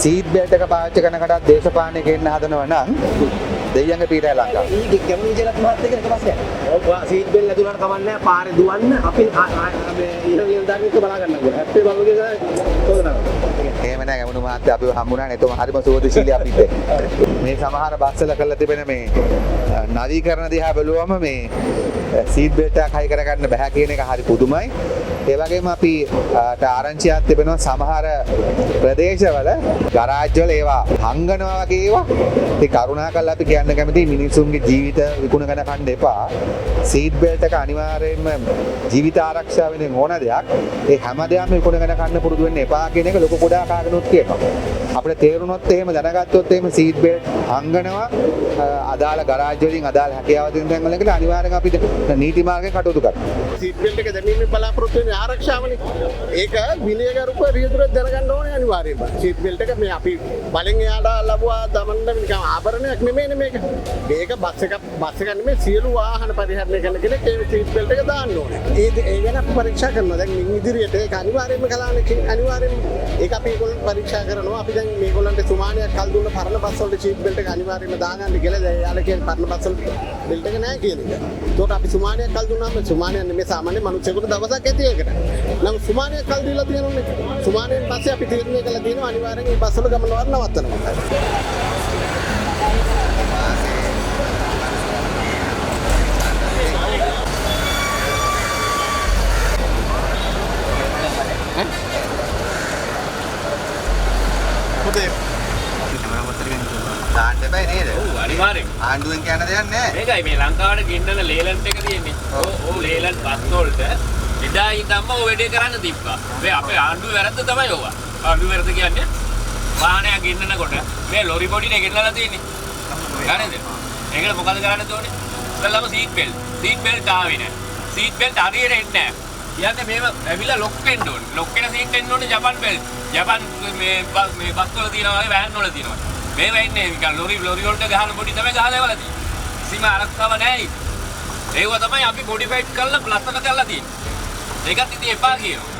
Seat belt එක පාවිච්චි කරන කටත් දේශපාලනය ගෙන්න හදනවා නම් දෙයියන්ගේ පීඩය ලංකාව. ඊගේ කැමති ජලත් මහත් එක්ක එක පස්සේ. ඔව් සීට් බෙල්ට් ඇතුළට කමන්නේ පාරේ දුවන්න අපි මේ ඉහළ දාන්නේ බලා ගන්නකෝ. හැප්පි බබුගේ තෝරනවා. එහෙම නෑ ගමුණු මහත්තයා අපිව හම්බුනානේ. එතකොට හරිම සුවදශීලී අපිත් එක්ක. මේ සමහර බස්වල කරලා තිබෙන මේ නවීකරණ දිහා බැලුවම මේ සීට් බෙල්ට් එකක් හයි කරගන්න බෑ කියන එක හරි පුදුමයි. ඒ වගේම අපි ආරංචියක් තිබෙනවා සමහර ප්‍රදේශවල ගරාජ් වල ඒවා හංගනවා වගේ ඒවා. ඉතින් කරුණාකරලා අපි කියන්න කැමතියි මිනිස්සුන්ගේ ජීවිත විකුණගෙන කන්න එපා. සීට් බෙල්ට් එක අනිවාර්යයෙන්ම ජීවිත ආරක්ෂාව වෙන ඕන දෙයක්. ඒ හැම දෙයක්ම විකුණගෙන කන්න පුරුදු වෙන්න එපා කියන එක ලොකු කොඩා කාගෙනුත් කියනවා. අපිට තේරුණොත් එහෙම දැනගත්තොත් එහෙම සීට් බෙල්ට් හංගනවා අදාළ ගරාජ් වලින් අදාළ හැකියාව දෙන තැන් වලකට අනිවාර්යෙන් අපිට නීති මාර්ගයෙන් කටයුතු කරනවා. සීට් බෙල්ට් එක දැමීමේ බලාපොරොත්තු වෙන ආරක්ෂාවනේ. ඒක විනයගරුක රියදුර දැනගන්න ඕනේ අනිවාර්යයෙන්ම. සීට් බෙල්ට් එක මේ අපි බලෙන් එයාට ලැබුවා දමන්න නිකන් ආභරණයක් නෙමෙයිනේ මේක. මේක බස් එක නෙමෙයි සියලු වාහන පරිහරණය කරන කෙනෙක් ඒ සීට් බෙල්ට් එක දාන්න ඕනේ. ඒ ගැන අපි පරීක්ෂා කරනවා. දැන් මින් ඉදිරියට ඒක අනිවාර්යයෙන්ම කලානේ අනිවාර්යයෙන්ම ඒක අපි ඒගොල්ලන් පරීක්ෂා කරනවා. අපි දැන් මේගොල්ලන්ට සුමානියක් කල් දුන්න පරණ බස් වලට සීට් බෙල්ට් එක අනිවාර්යයෙන්ම දාගන්න කියලා දැන් යාළ කියන පරණ බස් වල බෙල්ට් එක නැහැ කියන එක. ඒකට අපි සුමානියක් කල් දුන්නාම සුමානියක් නෙමෙයි සාමාන්‍ය මිනිස්සුන්ට දවසක් ඇති ඒකට. නම් සුමානියක් කල් දීලා තියෙනෝනේ. සුමානියෙන් පස්සේ අපි තීරණය කළා තියෙනවා අනිවාර්යෙන් මේ බස් වල ගමන වල නවත්තනවා. දාන්න බෑ නේද? ඔව් අනිවාර්යෙන්. ආණ්ඩුවෙන් කියන දෙයක් නෑ. මේකයි මේ ලංකාවට ගෙන්නන ලේලන්ට් එක තියෙන්නේ. ඔව් ලේලන්ට් බස් වලට එදා ඉඳන්ම ඔය වැඩේ කරන්න තිබ්බා. මේ අපේ ආණ්ඩුවේ වැරද්ද තමයි ඕවා. ආණ්ඩුවේ වැරද්ද කියන්නේ වාහනයක් ගෙන්නනකොට මේ ලොරි පොඩිනේ ගෙන්නලා තියෙන්නේ. හරිද? ඒකට මොකද කරන්න ඕනේ? ඉතලම සීට් බෙල්ට් ආවේ නෑ. සීට් බෙල්ට් හරියට එන්නේ නෑ. කියන්නේ මේව ඇවිල්ලා ලොක් වෙන්න ඕනේ. ලොක් වෙන සීට් එන්න ඕනේ ජපන් බෙල්ට්. ජපන් මේ බස් වල තියෙනවා වගේ වෑන් වල තියෙනවා. මේ වෙන්නේ නිකන් ලොරි වලට ගහන පොඩි තමයි ගහලා ඒවලා තියෙන්නේ. සීම ආරක්ෂාව නැහැ. ඒව තමයි අපි මොඩිෆයිඩ් කරලා ලස්සන කරලා තියෙන්නේ. ඒකත් ඉතින් එපා කියනවා.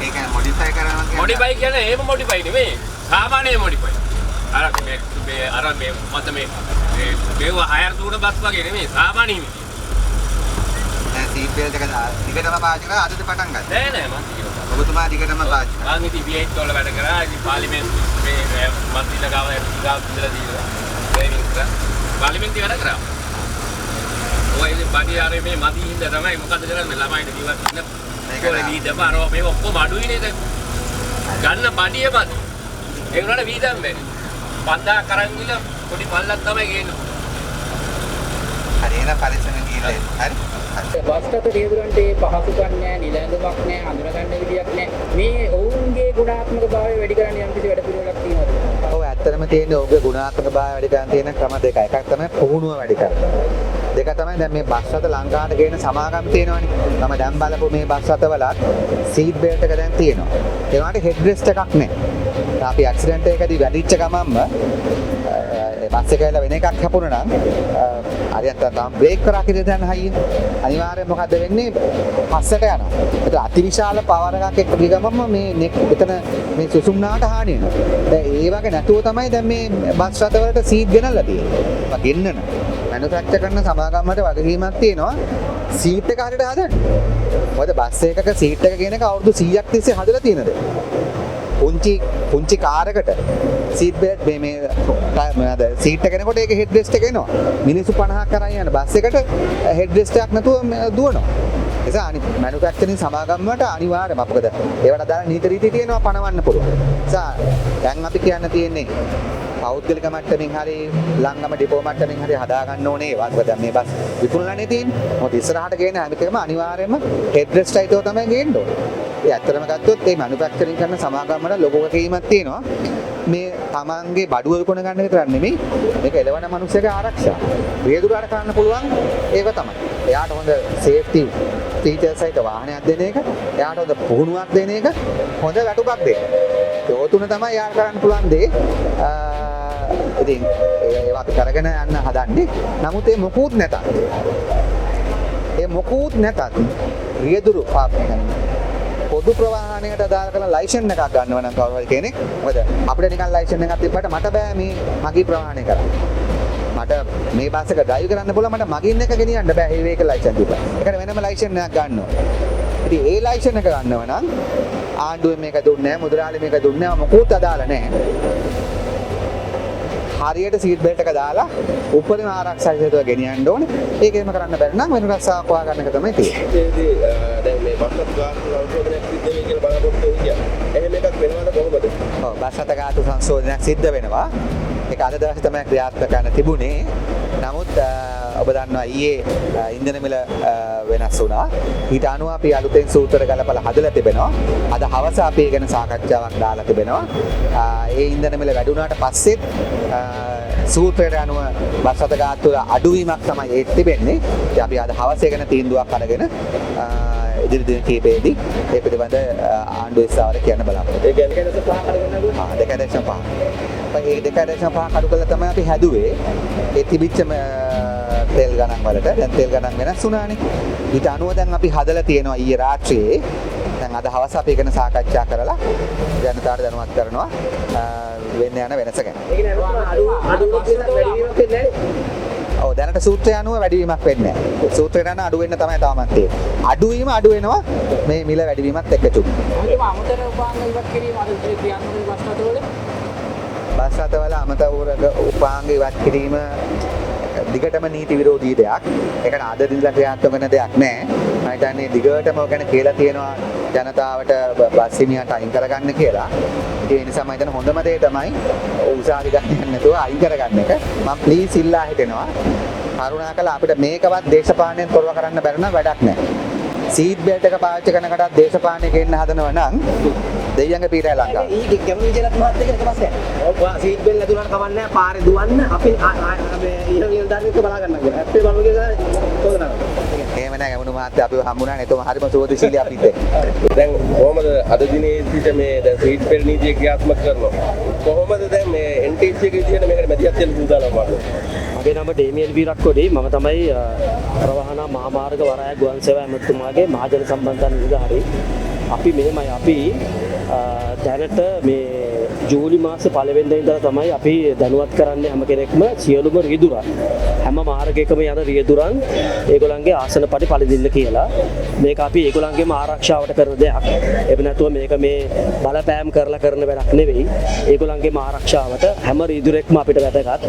ඒක මොඩිෆයි කරනවා කියන්නේ මොඩිෆයි කියන්නේ එහෙම මොඩිෆයි නෙමෙයි. සාමාන්‍ය මොඩිෆයි. අර මේ මත මේව හයර් දුන බස් වගේ නෙමෙයි. සාමාන්‍ය විදියට. දැන් සීට් බෙල්ට් එක දිගටම පාවිච්චි කරලා අදට පටන් ගත්තා. නෑ මම ඔබතුමා දිගටම පාවිච්චි කරා. මම ඉතින් V8 වල වැඩ කරා. ඉතින් පාර්ලිමේන්තු මේ මන්ත්‍රීලා ගාව ඉඳලා දීලා ඩ්‍රයිවිං කරා. පාර්ලිමේන්තුවේ වැඩ කරා. ඔය ඉතින් බඩියාරේ මේ මදි හින්දා තමයි මොකද කරන්නේ ළමයිට ජීවත් වෙන්න. ඒකෝලේ වීදම අර මේ ඔක්කොම අඩුයි නේද? ගන්න බඩිය මදි. ඒ වුණාට වීදම් වෙන්නේ. 5000 කරන් ගිල පොඩි මල්ලක් තමයි ගේන්නේ. හරි එන පරිස්සමෙන් ගිහලා හරි. බස්කට රියදුරන්ට පහසුකම් නැහැ, නිලැඳුමක් නැහැ, අඳුරගන්න විදියක් නැහැ. මේ ඔවුන්ගේ ගුණාත්මක භාවය වැඩි කරන්න යම් කිසි වැඩ පිළිවෙලක් තියෙනවද? ඔව් ඇත්තටම තියෙන්නේ ඔහුගේ ගුණාත්මක භාවය වැඩි කරන්න තියෙන ක්‍රම දෙකයි. එකක් තමයි පුහුණුව වැඩි කරනවා. දෙක තමයි දැන් මේ බස් රථ ලංකාවට ගේන සමාගම් තියෙනවනේ. තම දැන් බලපු මේ බස් රථවලත් සීට් බෙල්ට් එක දැන් තියෙනවා. ඒ වුණාට හෙඩ් රෙස්ට් එකක් නැහැ. අපි ඇක්සිඩන්ට් එකකදී වැදිච්ච ගමන්ම බස් එක වෙන එකක් හැපුණා නම් හරියට තමයි බ්‍රේක් කරා කියලා දැන් හයිය. අනිවාර්යයෙන් මොකද වෙන්නේ? පස්සට යනවා. ඒක අතිවිශාල පවර් එකක් එක්ක ගිහම මේ එතන මේ සුසුම්නාට හානි වෙනවා. දැන් ඒ වගේ නැතුව තමයි දැන් මේ බස් රථවලට සීට් ගෙනල්ලා තියෙන්නේ. ගෙන්නන මැනුෆැක්චර් කරන සමාගමකට වගකීමක් තියෙනවා සීට් එක හරියට හදන්න. මොකද බස් එකක සීට් එක කියන එක අවුරුදු 100ක් තිස්සේ හදලා තියෙනද? පුංචි කාරකට සීට් බෙල්ට් මේ සීට් එක කෙනකොට ඒක හෙඩ් රෙස්ට් එක එනවා. මිනිස්සු 50ක් කරන් යන බස් එකට හෙඩ් රෙස්ට් එකක් නැතුව දුවනවා. ඒ නිසා මැනුෆැක්චරින් සමාගම් වලට අනිවාර්යයෙන්ම මොකද ඒවට අදාළ නීති රීති තියෙනවා පනවන්න පුළුවන්. ඒ නිසා දැන් අපි කියන්න තියෙන්නේ පෞද්ගලික මට්ටමින් හරි ලංගම ඩිපෝ මට්ටමින් හරි හදා ගන්න ඕනේ. ඒවත් දැන් මේ බස් විකුණලානේ තියෙන්නේ. මොකද ඉස්සරහට ගේන හැමතෙම අනිවාර්යයෙන්ම හෙඩ් රෙස්ට් අයිතෝ තමයි ගේන්න ඕනේ. ඒ ඇත්තටම ගත්තොත් මේ මැනුෆැක්චරින් කරන සමාගම් වල ලොකු කීමක් තියෙනවා. මේ තමන්ගේ බඩුව විකුණ ගන්න විතරක් නෙමෙයි මේක එළවන මිනිස්සුගේ ආරක්ෂාව. රියදුරාට කරන්න පුළුවන් ඒක තමයි. එයාට හොඳ සේෆ්ටි ෆීචර්ස් සහිත වාහනයක් දෙන එක, එයාට හොඳ පුහුණුවක් දෙන එක, හොඳ වැටුපක් දෙන. ඒ තුන තමයි එයාට කරන්න පුළුවන් දේ. ඉතින් ඒවා අපි කරගෙන යන්න හදන්නේ. නමුත් ඒ මොකුත් නැතත් රියදුරු පොදු ප්‍රවාහනයට අදාළ කරන ලයිසන් එකක් ගන්නවා නම් කවුරු හරි කෙනෙක්. මොකද අපිට නිකන් ලයිසන් එකක් තිබ්බට මට බෑ මේ මගේ ප්‍රවාහනය කරන්න. මට මේ බස් එක ඩ්‍රයිව් කරන්න පුළුවන් මට මගින් එක ගෙනියන්න බෑ ඒ වේක ලයිසන් තිබ්බා. ඒකට වෙනම ලයිසන් එකක් ගන්නවා. ඉතින් ඒ ලයිසන් එක ගන්නව නම් ආණ්ඩුවෙන් මේක දුන්නේ නැහැ, මුදලාලි මේක දුන්නේ නැහැ, මොකුත් අදාළ නැහැ. හරියට සීට් බෙල්ට් එක දාලා උපරිම ආරක්ෂා හේතුව ගෙනියන්න ඕනේ. ඒකේම කරන්න බැරි නම් වෙන රස්සාවක් හොයාගන්න එක තමයි තියෙන්නේ. දැන් මේ බස් රථ ගාස්තු සංශෝධනයක් සිද්ධ වෙයි කියලා බලාපොරොත්තු වෙන්නේ. එහෙම එකක් වෙනවද කොහොමද? ඔව් බස් රථ ගාස්තු සංශෝධනයක් සිද්ධ වෙනවා. ඒක අද දවසේ තමයි ක්‍රියාත්මක කරන්න තිබුණේ. නමුත් ඔබ දන්නවා ඊයේ ඉන්ධන මිල වෙනස් වුණා. ඊට අනුව අපි අලුතෙන් සූත්‍ර ගලපලා හදලා තිබෙනවා. අද හවස අපි ඒ ගැන සාකච්ඡාවක් දාලා තිබෙනවා. ඒ ඉන්ධන මිල වැඩි වුණාට පස්සෙත් සූත්‍රයට අනුව බස් රථ ගාස්තු අඩුවීමක් තමයි ඒ තිබෙන්නේ. ඉතින් අපි අද හවස ඒ ගැන තීන්දුවක් අරගෙන ඉදිරි දින කිහිපෙදී ඒ පිළිබඳ ආණ්ඩුවේ ස්ථාවර කියන්න බලාපොරොත්තු වෙනවා. 2.5. ඒ 2.5 කඩු කළා තමයි අපි හැදුවේ. ඒ තිබිච්ච තෙල් ගණන් වලට දැන් තෙල් ගණන් වෙනස් වුණානේ. ඊට අනුව දැන් අපි හදලා තියෙනවා ඊයේ රාත්‍රියේ. දැන් අද හවස අපි ගැන සාකච්ඡා කරලා ජනතාවට දැනුවත් කරනවා වෙන්න යන වෙනස ගැන. ඔව් දැනට සූත්‍රය අනුව වැඩිවීමක් වෙන්නේ නැහැ. සූත්‍රයට අනුව අඩු වෙන්න තමයි තාමත් තියෙන්නේ. අඩුවීම අඩු වෙනවා මේ මිල වැඩිවීමත් එක්ක චුට්ටක්. අමතර උපාංග ඉවත් කිරීම අද ක්‍රියාත්මක බස් රථවල බස් රථවල අමතර උපාංග ඉවත් කිරීම දිගටම නීති විරෝධී දෙයක්. ඒකට අද දිනලා ක්‍රියාත්මක වෙන දෙයක් නෑ. මම හිතන්නේ දිගටම ගැන කියලා තියෙනවා ජනතාවට බස් හිමියන්ට අයින් කරගන්න කියලා. ඒ නිසා මම හිතන හොඳම දේ තමයි උසාවි ගන්න නැතුව අයින් කරගන්න එක. මම ප්ලීස් ඉල්ලා හිටිනවා. කරුණාකරලා අපිට මේකවත් දේශපාලනයෙන් තොරව කරන්න බැරි නම් වැඩක් නෑ. සීට් බෙල්ට් එක පාවිච්චි කරන කටත් දේශපාලනය ගෙන්න හදනවා නම් දෙයියන්ගේ පීඩය ලංකාව. ඊ කැමති ජලත් මහත්තයා ඊට පස්සේ ඔව් සීට් බෙල්ට් ඇතුළට කවන්නේ නැහැ පාරේ දුවන්න අපි මේ ඊළඟ දාන්නෙත් බලා ගන්න කියලා. ඇත්තේ බලමුගේ චෝදනා කරනවා. එහෙම නෑ ගමුණු මහත්තයා අපිව හම්බුණානේ. එතකොට හරිම සුවදශීලී අපිත් එක්ක. දැන් කොහොමද අද දිනේ සිට මේ දැන් සීට් බෙල්ට් නීතිය ක්‍රියාත්මක කරනවා. කොහොමද දැන් මේ NTC එක විදියට මේකට මැදිහත් වෙන්න සූදානම් වන්නේ? මගේ නම ඩේමියල් වීරක්කොඩි. මම තමයි ප්‍රවාහන මහාමාර්ග වරාය ගුවන් සේවා ඇමතුමාගේ මහජන සම්බන්ධතා නිලධාරී. අපි මෙහෙමයි අපි දැනට මේ ජූලි මාසේ පළවෙනිදා ඉඳලා තමයි අපි දැනුවත් කරන්නේ හැම කෙනෙක්ම සියලුම රියදුරන් හැම මාර්ගයකම යන රියදුරන් ඒගොල්ලන්ගේ ආසන පටි පළදින්න කියලා. මේක අපි ඒගොල්ලන්ගේම ආරක්ෂාවට කරන දෙයක්. එහෙම නැතුව මේක මේ බලපෑම් කරලා කරන වැඩක් නෙවෙයි. ඒගොල්ලන්ගේම ආරක්ෂාවට හැම රියදුරෙක්ම අපිට වැදගත්.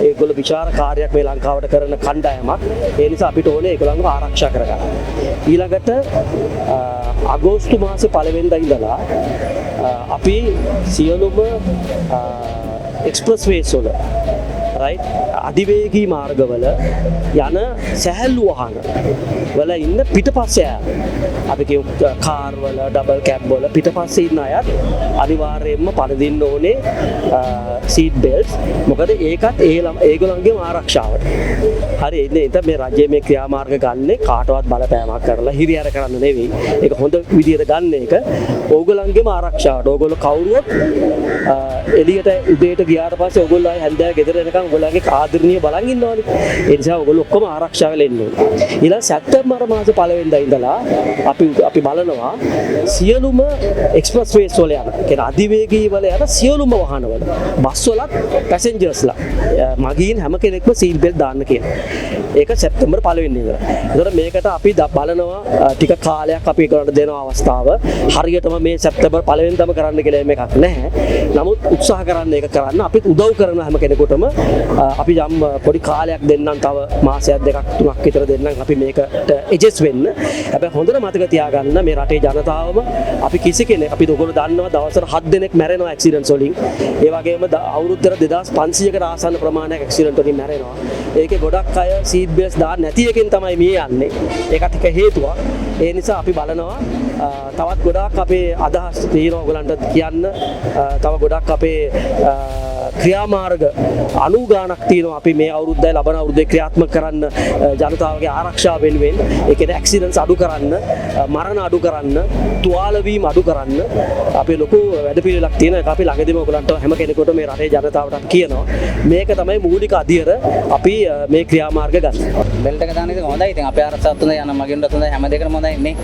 ඒගොල්ලෝ විචාර කාර්යයක් මේ ලංකාවට කරන කණ්ඩායමක්. ඒ නිසා අපිට ඕනේ ඒගොල්ලන්ව ආරක්ෂා කරගන්න. ඊළඟට අගෝස්තු මාසේ පළවෙනිදා ඉඳලා අපි සියලුම එක්ස්ප්‍රස් වේස් වල රයිට් අධිවේගී මාර්ගවල යන සැහැල්ලු වාහන වල ඉන්න පිටපස්සේ අපි කියමු කාර් වල ඩබල් කැබ් වල පිටපස්සේ ඉන්න අයත් අනිවාර්යයෙන්ම පළදින්න ඕනේ සීට් බෙල්ට්ස්. මොකද ඒකත් ඒගොල්ලන්ගේම ආරක්ෂාවට. හරි එතන මේ රජයේ මේ ක්‍රියාමාර්ග ගන්නේ කාටවත් බලපෑමක් කරලා හිරිහැර කරන්න නෙවෙයි. ඒක හොඳ විදියට ගන්න එක ඕගොල්ලන්ගේම ආරක්ෂාවට. ඕගොල්ලෝ කවුරුවත් එළියට උදේට ගියාට පස්සේ ඕගොල්ලෝ ආයේ හැන්දෑව ගෙදර එනකන් ඔයගොල්ලන්ගේ ආදරණීය බලන් ඉන්නවනේ. ඒ නිසා ඔයගොල්ලෝ ඔක්කොම ආරක්ෂා වෙලා ඉන්න ඕනේ. ඊළඟ සැප්තැම්බර් මාසේ පළවෙනිදා ඉඳලා අපි බලනවා සියලුම එක්ස්ප්‍රස් වේස් වල යන කියන අධිවේගී වල යන සියලුම වාහන වල බස් වලත් පැසෙන්ජර්ස්ලා මගින් හැම කෙනෙක්ම සීට් බෙල්ට් දාන්න කියනවා. ඒක සැප්තැම්බර් පළවෙනිදා ඉඳලා. ඒතර මේකට අපි බලනවා ටික කාලයක් අපි ඒකට දෙන අවස්ථාව. හරියටම මේ සැප්තැම්බර් පළවෙනිදාම කරන්න කියලා මේකක් නැහැ. නමුත් උත්සාහ කරන්න ඒක කරන්න අපිත් උදව් කරන හැම කෙනෙකුටම අපි යම් පොඩි කාලයක් දෙන්නම් තව මාසයක් දෙකක් තුනක් විතර දෙන්නම් අපි මේකට ඇඩ්ජස්ට් වෙන්න. හැබැයි හොඳට මතක තියාගන්න මේ රටේ ජනතාවම අපි කිසි කෙනෙක් අපි ඔයගොල්ලෝ දන්නවා දවසට 7 දෙනෙක් මැරෙනවා ඇක්සිඩන්ට්ස් වලින්. ඒ වගේම අවුරුද්දට 2500කට ආසන්න ප්‍රමාණයක් ඇක්සිඩන්ට් වලින් මැරෙනවා. ඒකේ ගොඩක් අය සීට් බෙල්ට්ස් දාන්න නැති එකෙන් තමයි මේ යන්නේ. ඒකත් එක හේතුවක්. ඒ නිසා අපි බලනවා තවත් ගොඩාක් අපේ අදහස් තියෙනවා ඔයගලන්ට කියන්න. තව ගොඩක් අපේ ක්‍රියාමාර්ග 90 ගාණක් තියෙනවා අපි මේ අවුරුද්දේ ලබන අවුරුද්දේ ක්‍රියාත්මක කරන්න ජනතාවගේ ආරක්ෂාව වෙනුවෙන්. ඒ කියන්නේ ඇක්සිඩන්ට්ස් අඩු කරන්න, මරණ අඩු කරන්න, තුවාල වීම අඩු කරන්න අපි ලොකු වැඩපිළිවෙලක් තියෙන එක අපි ළඟදීම ඔයගලන්ට හැම කෙනෙකුටම මේ රටේ ජනතාවට අපි කියනවා. මේක තමයි මූලික අධියර අපි මේ ක්‍රියාමාර්ග ගන්න. බෙල්ට් එක දාන එක හොඳයි. ඉතින් අපේ ආරක්ෂාවත් හොඳයි, යන මගින්වත් හොඳයි, හැම දෙයකම හොඳයි නේ.